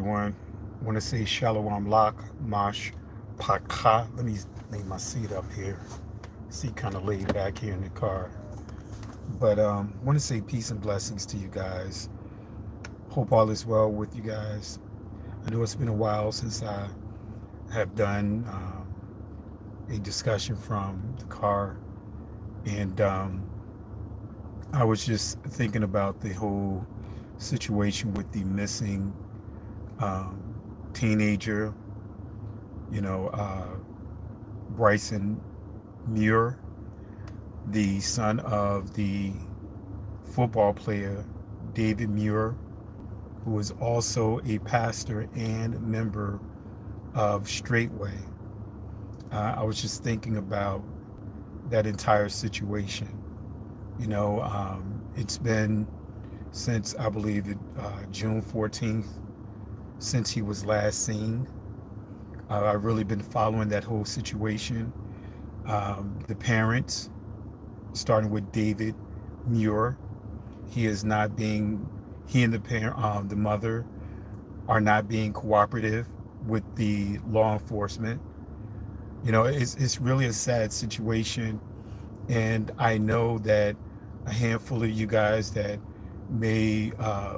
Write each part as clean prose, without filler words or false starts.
Everyone. Want to say Shalom Lak Mash Pakha. Let me lay my seat up here. Seat kind of laid back here in the car. But want to say peace and blessings to you guys. Hope all is well with you guys. I know it's been a while since I have done a discussion from the car, and I was just thinking about the whole situation with the missing um, teenager, you know, Bryson Muir, the son of the football player David Muir, who is also a pastor and member of Straightway. I was just thinking about that entire situation. It's been since I believe June 14th since he was last seen. I've really been following that whole situation. The parents, starting with David Muir, he is not being, he and the mother are not being cooperative with the law enforcement. It's really a sad situation, and I know that a handful of you guys that may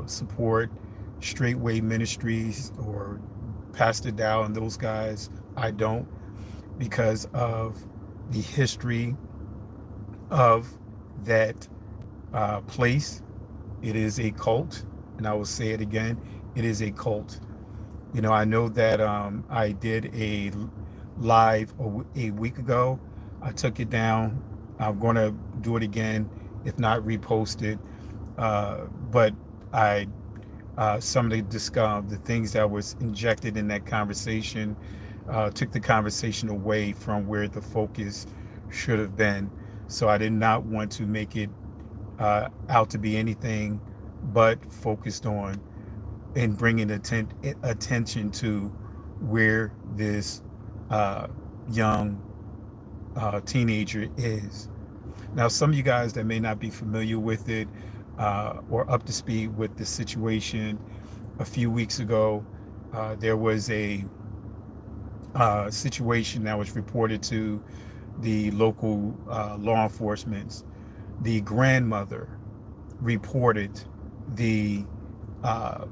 support Straightway Ministries or Pastor Dow and those guys, I don't, because of the history of that place. It is a cult, and I will say it again, it is a cult. I know that I did a live a week ago. I took it down. I'm going to do it again, if not repost it. But I some of the things that was injected in that conversation took the conversation away from where the focus should have been. So I did not want to make it out to be anything but focused on and bringing attention to where this young teenager is. Now, some of you guys that may not be familiar with it or up to speed with the situation, a few weeks ago, there was a situation that was reported to the local law enforcement. The grandmother reported the uh,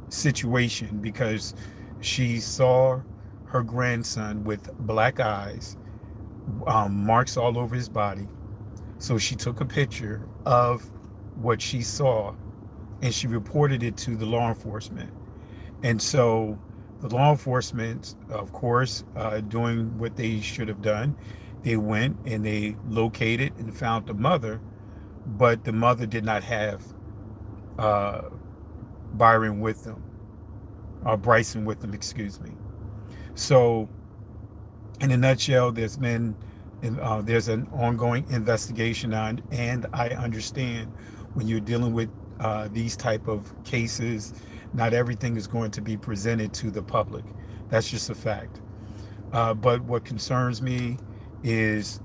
situation because she saw her grandson with black eyes, marks all over his body. So she took a picture of what she saw and she reported it to the law enforcement. And so the law enforcement, of course, doing what they should have done, they went and they located and found the mother, but the mother did not have uh, Byron with them, or Bryson with them, excuse me. So, in a nutshell, there's an ongoing investigation on, and I understand when you're dealing with these type of cases, not everything is going to be presented to the public. That's just a fact. But what concerns me is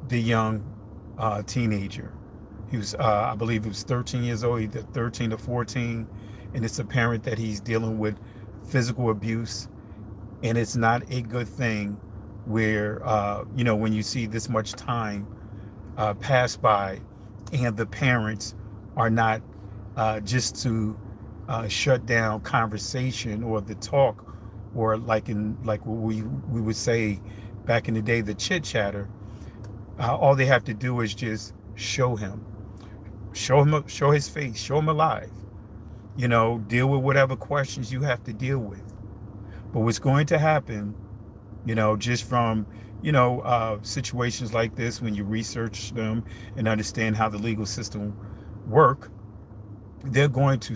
the young teenager. He was, I believe, he was 13 years old, either 13 or 14, and it's apparent that he's dealing with physical abuse, and it's not a good thing where when you see this much time pass by and the parents are not just to shut down conversation or the talk, or like what we would say back in the day, the chit chatter. All they have to do is just show his face, show him alive. Deal with whatever questions you have to deal with. But what's going to happen, just from situations like this, when you research them and understand how the legal system work, they're going to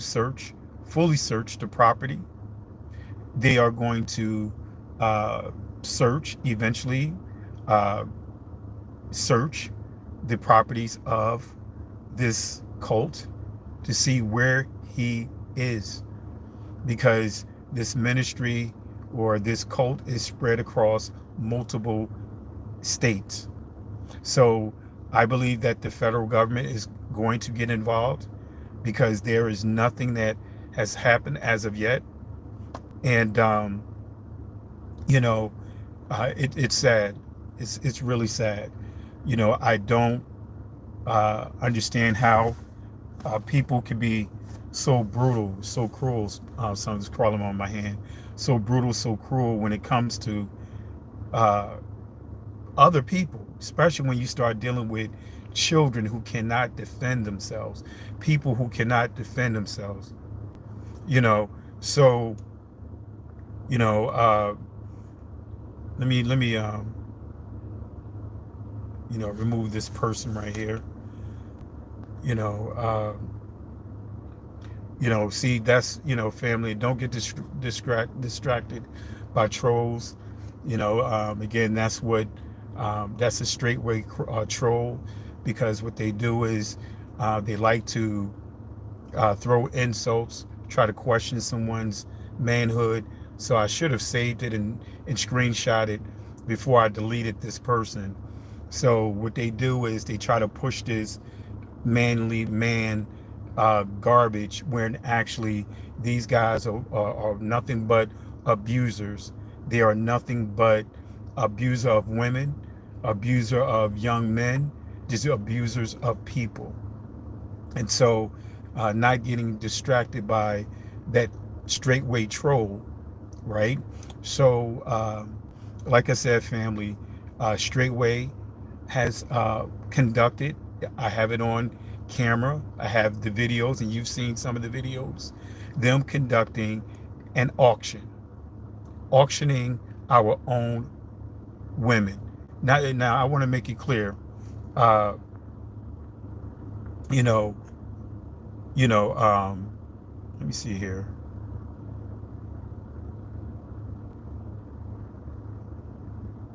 fully search the property. They are going to search eventually, uh, search the properties of this cult to see where he is, because this ministry or this cult is spread across multiple states. So I believe that the federal government is going to get involved, because there is nothing that has happened as of yet. And you know, it's sad. It's really sad. I don't understand how people can be so brutal, so cruel. Something's crawling on my hand. So brutal, so cruel when it comes to uh, other people, especially when you start dealing with children who cannot defend themselves, people who cannot defend themselves. You know, so you know, let me remove this person right here. You know, see, that's, family. Don't get distracted by trolls. Again, that's a straightway troll, because what they do is they like to throw insults, try to question someone's manhood. So I should have saved it and screenshot it before I deleted this person. So what they do is they try to push this manly man garbage, when actually these guys are nothing but abusers. They are nothing but abuser of women, abuser of young men, just abusers of people. And so not getting distracted by that straightway troll, right? So like I said, family, straightway has conducted, I have it on camera, I have the videos, and you've seen some of the videos, them conducting an auctioning our own women. Now I want to make it clear, uh, you know, you know, let me see here.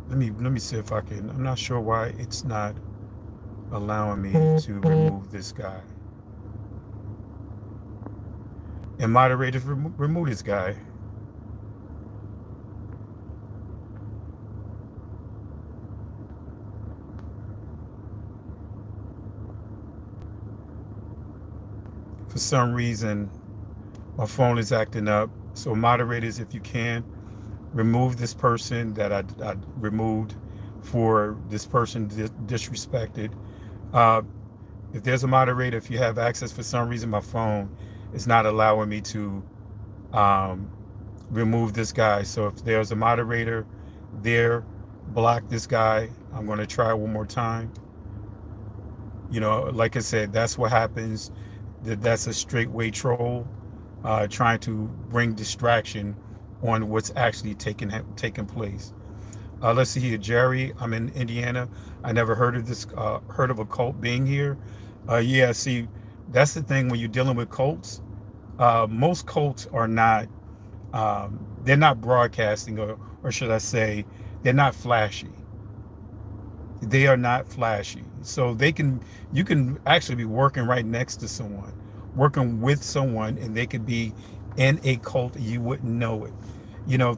Let me see if I can. I'm not sure why it's not allowing me to remove this guy. And moderators, remove this guy. For some reason, my phone is acting up. So moderators, if you can, remove this person that I removed for this person disrespected. Uh, if there's a moderator, if you have access, for some reason my phone is not allowing me to um, remove this guy. So if there's a moderator there, block this guy. I'm going to try one more time. Like I said, that's what happens. That's a straightway troll trying to bring distraction on what's actually taking place. Let's see here, Jerry. I'm in Indiana. I never heard of this. Heard of a cult being here? Yeah. See, that's the thing when you're dealing with cults. Most cults are not. They're not broadcasting, or should I say, they're not flashy. They are not flashy. So you can actually be working right next to someone, working with someone, and they could be in a cult and you wouldn't know it.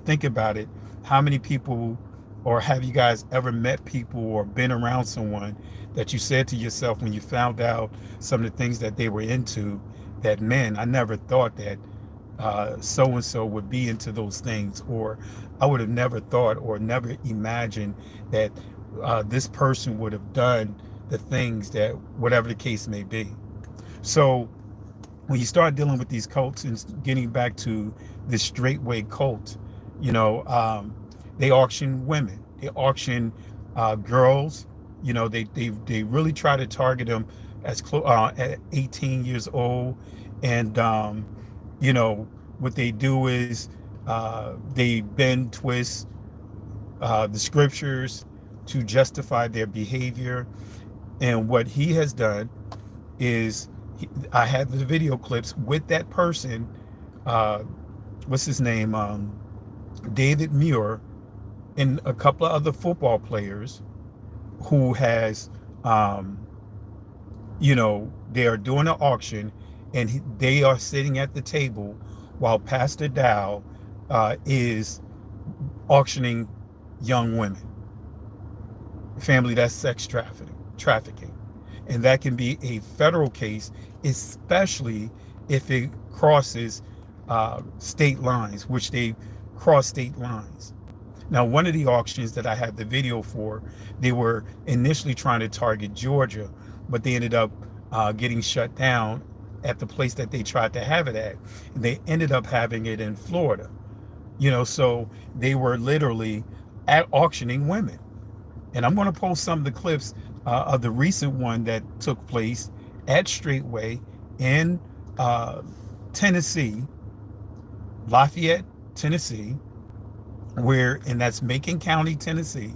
Think about it. How many people, or have you guys ever met people or been around someone that you said to yourself when you found out some of the things that they were into, that, man, I never thought that so and so would be into those things, or I would have never thought or never imagined that this person would have done the things that, whatever the case may be. So when you start dealing with these cults and getting back to this straightway cult, they auction women, they auction girls. They really try to target them as at 18 years old. And what they do is they bend, twist the scriptures to justify their behavior. And what he has done is, I have the video clips with that person. What's his name? David Muir, and a couple of other football players who has, they are doing an auction, and they are sitting at the table while Pastor Dow is auctioning young women. Family, that's sex trafficking. And that can be a federal case, especially if it crosses state lines, which they cross state lines. Now, one of the auctions that I have the video for, they were initially trying to target Georgia, but they ended up getting shut down at the place that they tried to have it at. And they ended up having it in Florida. So they were literally at auctioning women. And I'm going to post some of the clips of the recent one that took place at Straightway in Tennessee, Lafayette, Tennessee, and that's Macon County, Tennessee,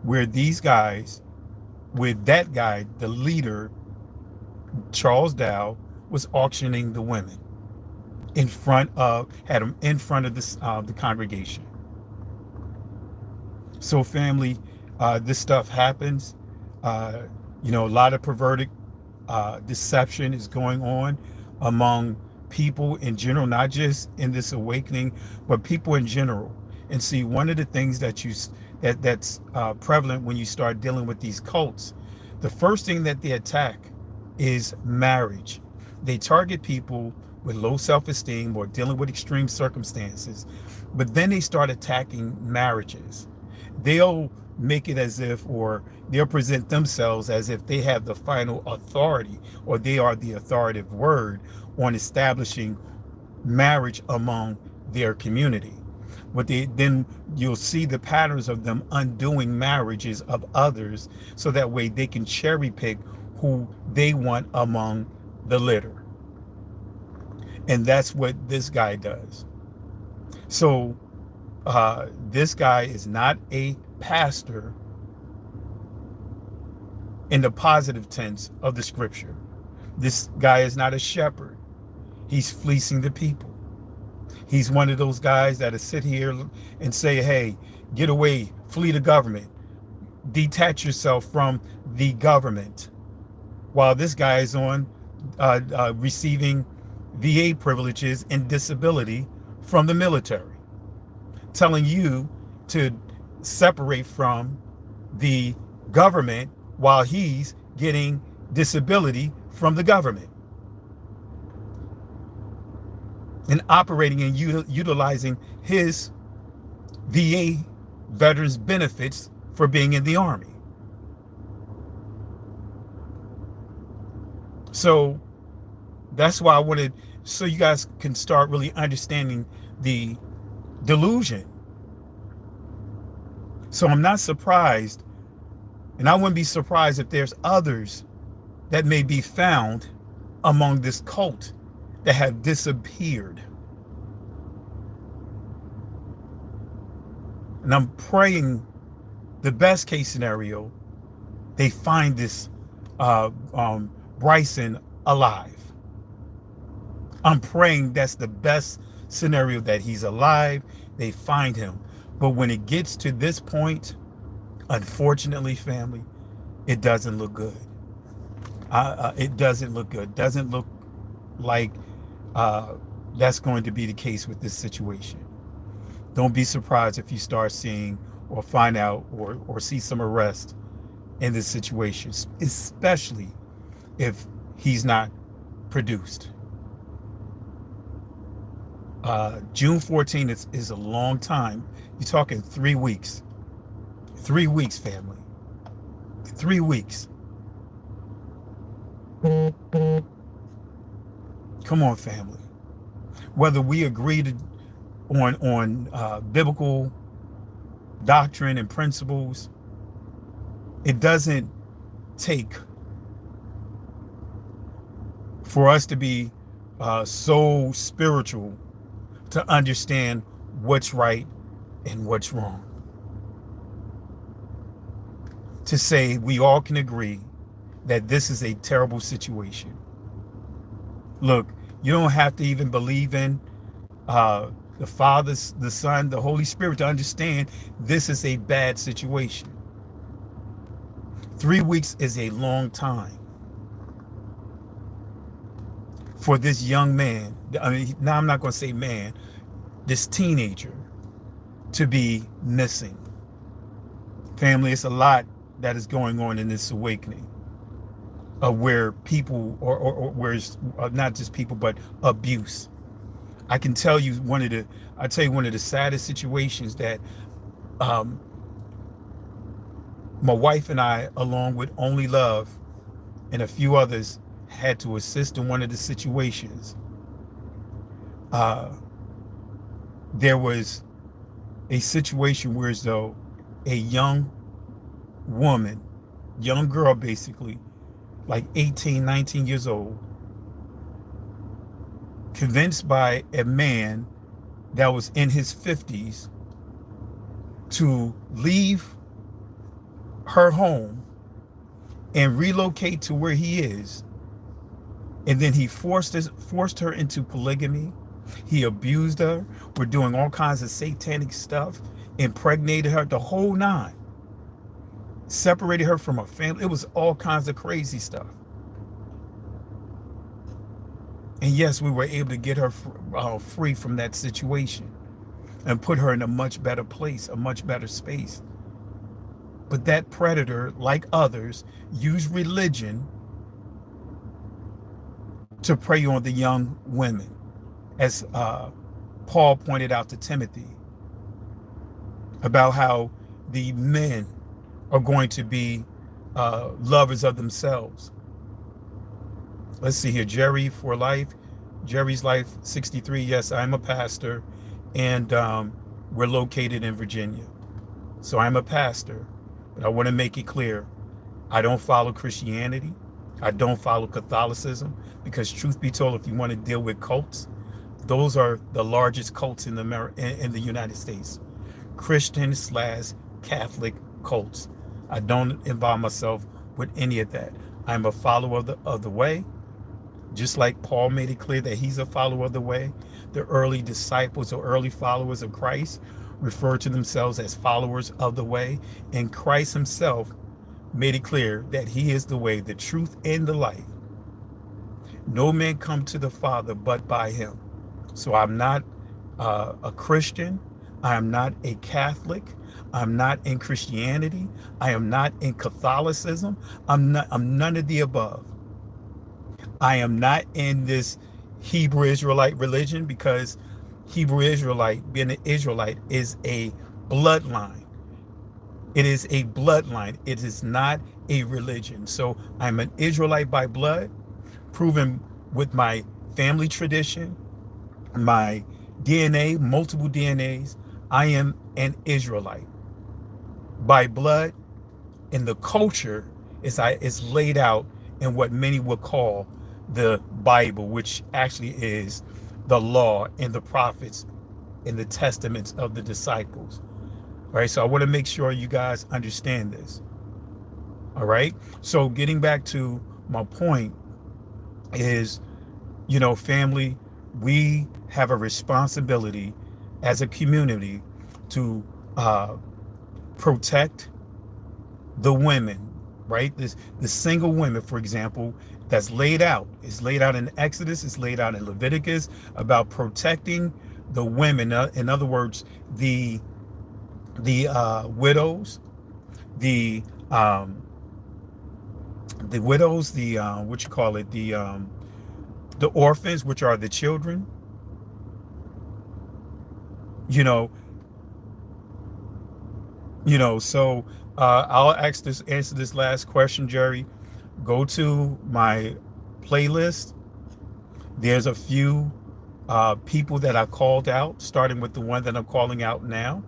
where these guys, with that guy, the leader, Charles Dow, was auctioning the women had them in front of the congregation. So family, this stuff happens. A lot of perverted deception is going on among people in general, not just in this awakening, but people in general. And see, one of the things that's prevalent when you start dealing with these cults, the first thing that they attack is marriage. They target people with low self-esteem or dealing with extreme circumstances, but then they start attacking marriages. They'll make it as if, or they'll present themselves as if they have the final authority, or they are the authoritative word on establishing marriage among their community. But then you'll see the patterns of them undoing marriages of others, so that way they can cherry pick who they want among the litter. And that's what this guy does. So this guy is not a pastor in the positive tense of the scripture. This guy is not a shepherd. He's fleecing the people. He's one of those guys that'll sit here and say, hey, get away, flee the government, detach yourself from the government, while this guy is on receiving VA privileges and disability from the military, telling you to separate from the government while he's getting disability from the government, and operating and utilizing his VA veterans benefits for being in the Army. So that's why I wanted, so you guys can start really understanding the delusion. So I'm not surprised, and I wouldn't be surprised if there's others that may be found among this cult that have disappeared. And I'm praying the best case scenario, they find this Bryson alive. I'm praying that's the best scenario, that he's alive, they find him. But when it gets to this point, unfortunately, family, it doesn't look good. It doesn't look good. Doesn't look like that's going to be the case with this situation. Don't be surprised if you start seeing or find out or see some arrest in this situation, especially if he's not produced. June 14th is a long time. You're talking 3 weeks. 3 weeks, family. 3 weeks. Come on, family. Whether we agree on biblical doctrine and principles, it doesn't take for us to be so spiritual to understand what's right and what's wrong. To say we all can agree that this is a terrible situation. Look, you don't have to even believe in the Father, the Son, the Holy Spirit to understand this is a bad situation. 3 weeks is a long time for this young man. I mean, now I'm not going to say man, this teenager to be missing. Family, it's a lot that is going on in this awakening of where people, or where it's not just people, but abuse I can tell you I tell you one of the saddest situations that um, my wife and I, along with Only Love and a few others, had to assist in one of the situations. Uh, there was a situation where, as though a young woman, young girl basically, like 18, 19 years old, convinced by a man that was in his 50s to leave her home and relocate to where he is. And then he forced her into polygamy. He abused her. We're doing all kinds of satanic stuff, impregnated her, the whole nine. Separated her from her family. It was all kinds of crazy stuff. And yes, we were able to get her free from that situation and put her in a much better place, a much better space. But that predator, like others, used religion to prey on the young women, as Paul pointed out to Timothy, about how the men are going to be lovers of themselves. Let's see here. Jerry for life. Jerry's life 63. Yes, I'm a pastor, and we're located in Virginia. So I'm a pastor, but I want to make it clear, I don't follow Christianity. I don't follow Catholicism, because truth be told, if you want to deal with cults, those are the largest cults in the United States. Christian/Catholic cults. I don't involve myself with any of that. I'm a follower of the way. Just like Paul made it clear that he's a follower of the way, the early disciples or early followers of Christ refer to themselves as followers of the way. And Christ himself made it clear that he is the way, the truth, and the life. No man come to the Father but by him. So I'm not a Christian. I am not a Catholic. I'm not in Christianity. I am not in Catholicism. I'm none of the above. I am not in this Hebrew Israelite religion, because Hebrew Israelite, being an Israelite, is a bloodline. It is a bloodline. It is not a religion. So I'm an Israelite by blood, proven with my family tradition, my DNA, multiple DNAs. I am an Israelite by blood, and the culture is laid out in what many would call the Bible, which actually is the law and the prophets and the testaments of the disciples. All right, so I want to make sure you guys understand this. All right, so getting back to my point is, family, we have a responsibility as a community to protect the women, right? The single women, for example, that's laid out. It's laid out in Exodus. It's laid out in Leviticus about protecting the women. In other words, the widows, the widows, what you call it, the orphans, which are the children. So I'll answer this last question, Jerry. Go to my playlist. There's a few people that I called out, starting with the one that I'm calling out now.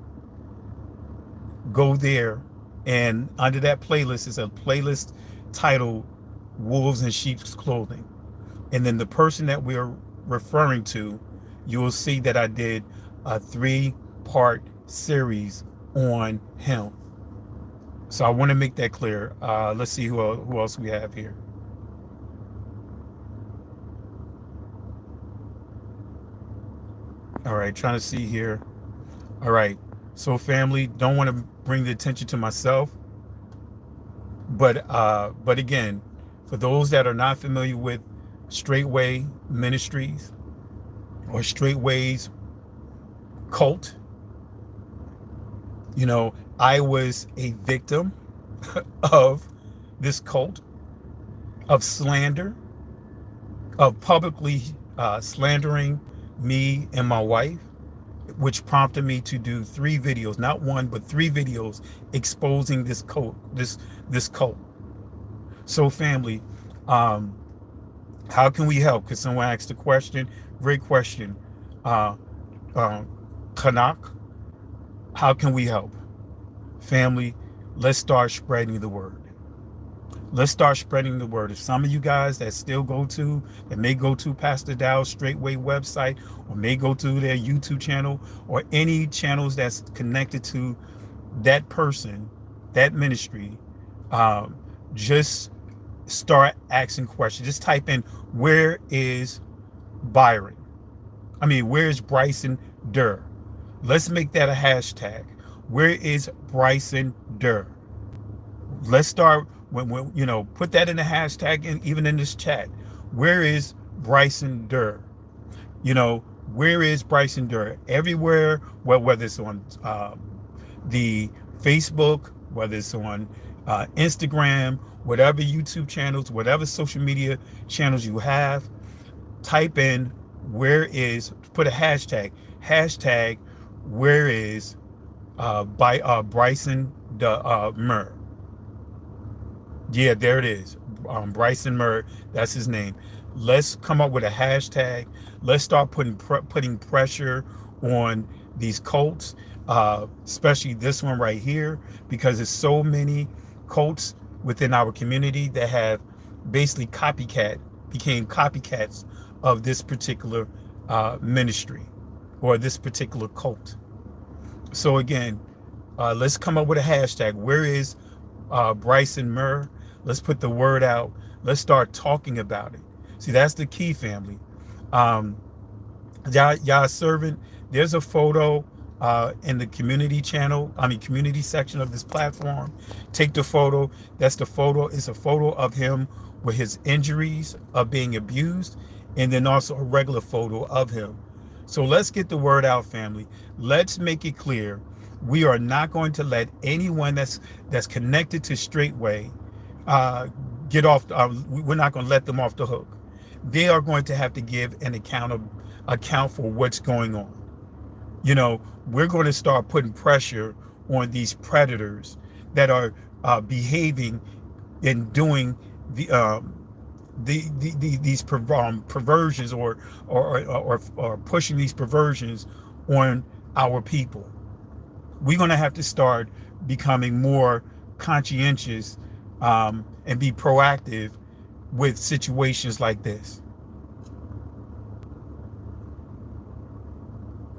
Go there, and under that playlist is a playlist titled Wolves in Sheep's Clothing. And then the person that we're referring to, you will see that I did a 3-part series on him. So I want to make that clear. Let's see who else we have here. All right, trying to see here. All right, so family, don't want to bring the attention to myself, but again, for those that are not familiar with Straightway Ministries or Straightway's cult, I was a victim of this cult, of slander, of publicly slandering me and my wife, which prompted me to do 3 videos, not one, but 3 videos exposing this cult, this cult. So family, um, how can we help? Because someone asked a question, great question. Uh, um, Kanak, how can we help? Family, let's start spreading the word. Let's start spreading the word. If some of you guys that still that may go to Pastor Dow's Straightway website, or may go to their YouTube channel, or any channels that's connected to that person, that ministry, um, just start asking questions. Just type in, where is Byron? Where's Bryson Durr? Let's make that a hashtag. Where is Bryson Durr? Let's start when put that in the hashtag, and even in this chat. Where is Bryson Durr? Where is Bryson Durr? Everywhere, whether it's on the Facebook, whether it's on Instagram, whatever YouTube channels, whatever social media channels you have, type in put a hashtag where is Bryson Muir. Yeah, there it is. Bryson Muir, that's his name. Let's come up with a hashtag. Let's start putting pressure on these cults, especially this one right here, because there's so many cults within our community that have basically became copycats of this particular ministry or this particular cult. So again, let's come up with a hashtag. Where is Bryson Muir? Let's put the word out. Let's start talking about it. See, that's the key, family. Y'all servant, there's a photo in the community section of this platform. Take the photo. That's the photo. It's a photo of him with his injuries of being abused, and then also a regular photo of him. So let's get the word out, family. Let's make it clear. We are not going to let anyone that's connected to Straightway get off. We're not going to let them off the hook. They are going to have to give an account for what's going on. We're going to start putting pressure on these predators that are behaving and doing these perversions or pushing these perversions on our people. We're going to have to start becoming more conscientious and be proactive with situations like this.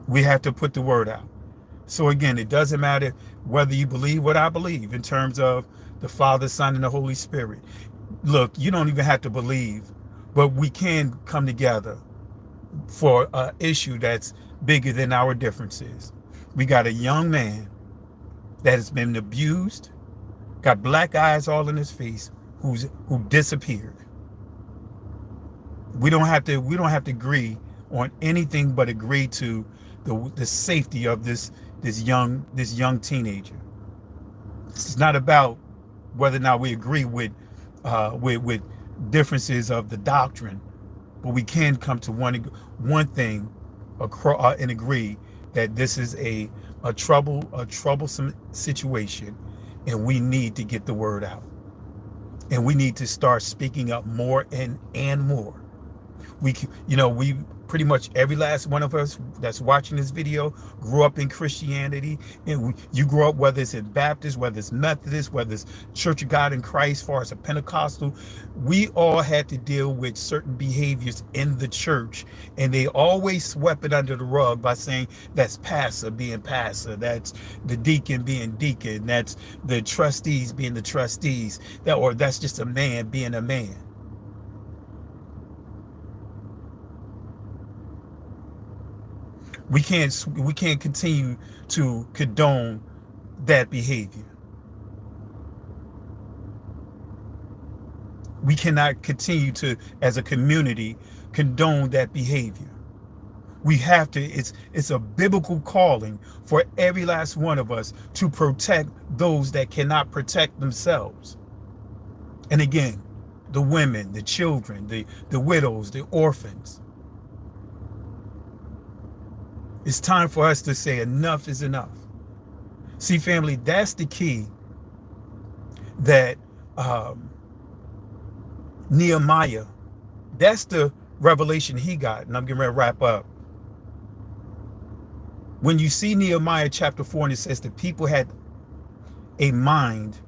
We have to put the word out. So again, it doesn't matter whether you believe what I believe in terms of the Father, Son, and the Holy Spirit. Look, you don't even have to believe, but we can come together for an issue that's bigger than our differences. We got a young man that has been abused, got black eyes all in his face, who disappeared. We don't have to agree on anything but agree to the safety of this young teenager. It's not about whether or not we agree with differences of the doctrine, but we can come to one thing and agree that this is a troublesome situation, and we need to get the word out, and we need to start speaking up more and more. We pretty much every last one of us that's watching this video grew up in Christianity, and you grew up, whether it's in Baptist, whether it's Methodist, whether it's Church of God in Christ, as far as a Pentecostal. We all had to deal with certain behaviors in the church, and they always swept it under the rug by saying that's pastor being pastor, that's the deacon being deacon, that's the trustees being the trustees, or that's just a man being a man. We can't continue to condone that behavior. We cannot continue to, as a community, condone that behavior. We have to, it's a biblical calling for every last one of us to protect those that cannot protect themselves. And again, the women, the children, the widows, the orphans. It's time for us to say enough is enough. See, family, that's the key that um, Nehemiah, that's the revelation he got. And I'm getting ready to wrap up. When you see Nehemiah chapter 4, and it says the people had a mind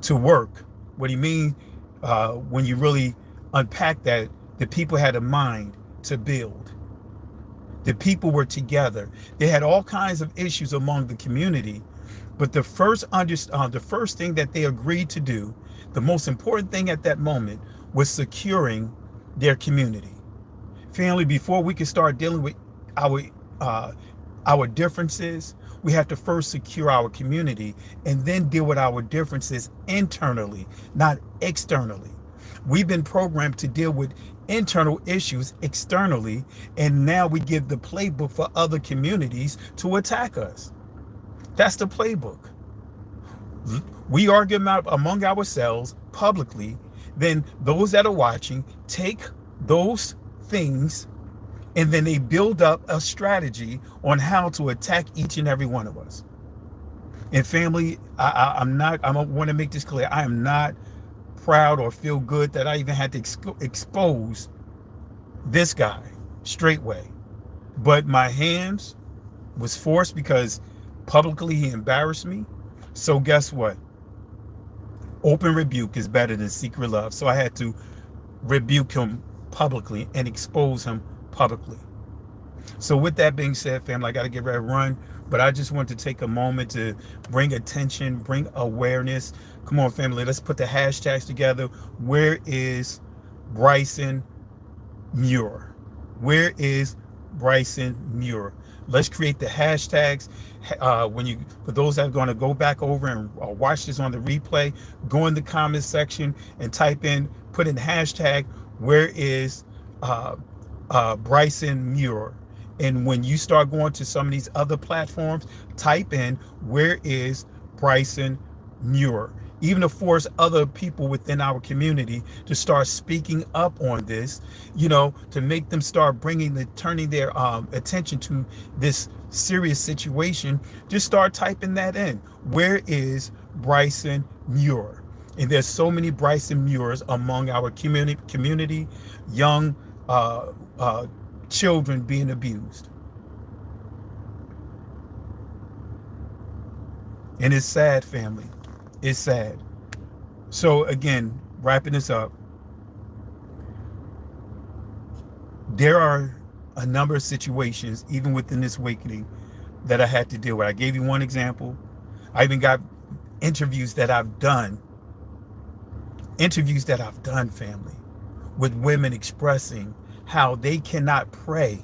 to work, what he means when you really unpack that, the people had a mind to build. The people were together. They had all kinds of issues among the community, but the first thing that they agreed to do, the most important thing at that moment, was securing their community. Family, before we can start dealing with our uh, our differences, we have to first secure our community and then deal with our differences internally, not externally. We've been programmed to deal with internal issues externally, and now we give the playbook for other communities to attack us. That's the playbook. We argue among ourselves publicly, then those that are watching take those things and then they build up a strategy on how to attack each and every one of us. And family, I want to make this clear. I am not proud or feel good that I even had to expose this guy straightway. But my hands was forced because publicly he embarrassed me. So guess what? Open rebuke is better than secret love. So I had to rebuke him publicly and expose him publicly. So with that being said, family, I got to get ready to run, but I just want to take a moment to bring attention, bring awareness. Come on, family, let's put the hashtags together. Where is Bryson Muir? Where is Bryson Muir? Let's create the hashtags. For those that are going to go back over and watch this on the replay, go in the comments section and put in hashtag, where is Bryson Muir. And when you start going to some of these other platforms, type in, where is Bryson Muir? Even to force other people within our community to start speaking up on this, to make them start turning their attention to this serious situation. Just start typing that in. Where is Bryson Muir? And there's so many Bryson Muirs among our community, young children being abused. And it's sad, family. It's sad. So again, wrapping this up, there are a number of situations, even within this awakening, that I had to deal with. I gave you one example. I even got interviews that I've done, family, with women expressing how they cannot pray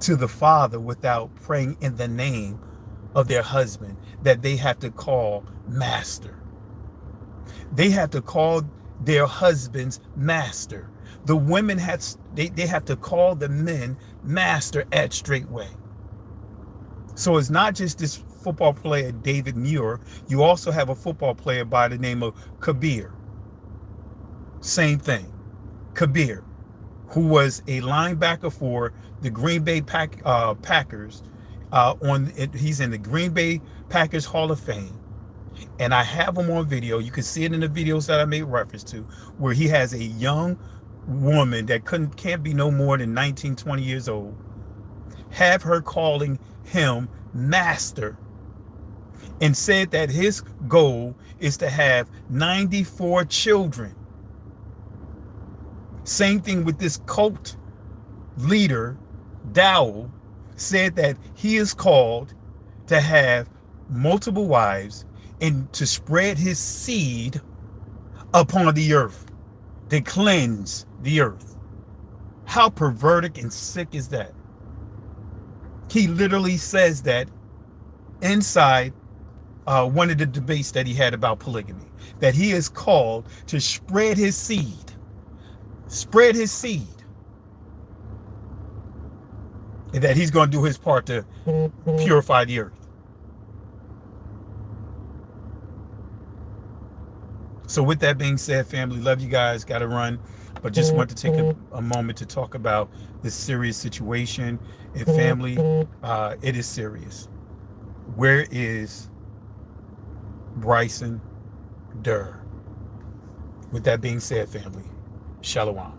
to the Father without praying in the name of their husband, that they have to call master. They have to call their husbands master. The women they have to call the men master at Straightway. So it's not just this football player, David Muir. You also have a football player by the name of Kabir. Same thing. Kabir, who was a linebacker for the Green Bay Packers. He's in the Green Bay Packers Hall of Fame. And I have him on video. You can see it in the videos that I made reference to, where he has a young woman that can't be no more than 19, 20 years old, have her calling him master, and said that his goal is to have 94 children. Same thing with this cult leader, Dowell, said that he is called to have multiple wives and to spread his seed upon the earth, to cleanse the earth. How perverted and sick is that? He literally says that inside one of the debates that he had about polygamy, that he is called to spread his seed, and that he's going to do his part to purify the earth. So with that being said, family, love you guys, got to run. But just want to take a moment to talk about this serious situation. And family, it is serious. Where is Bryson Durr? With that being said, family, shalom.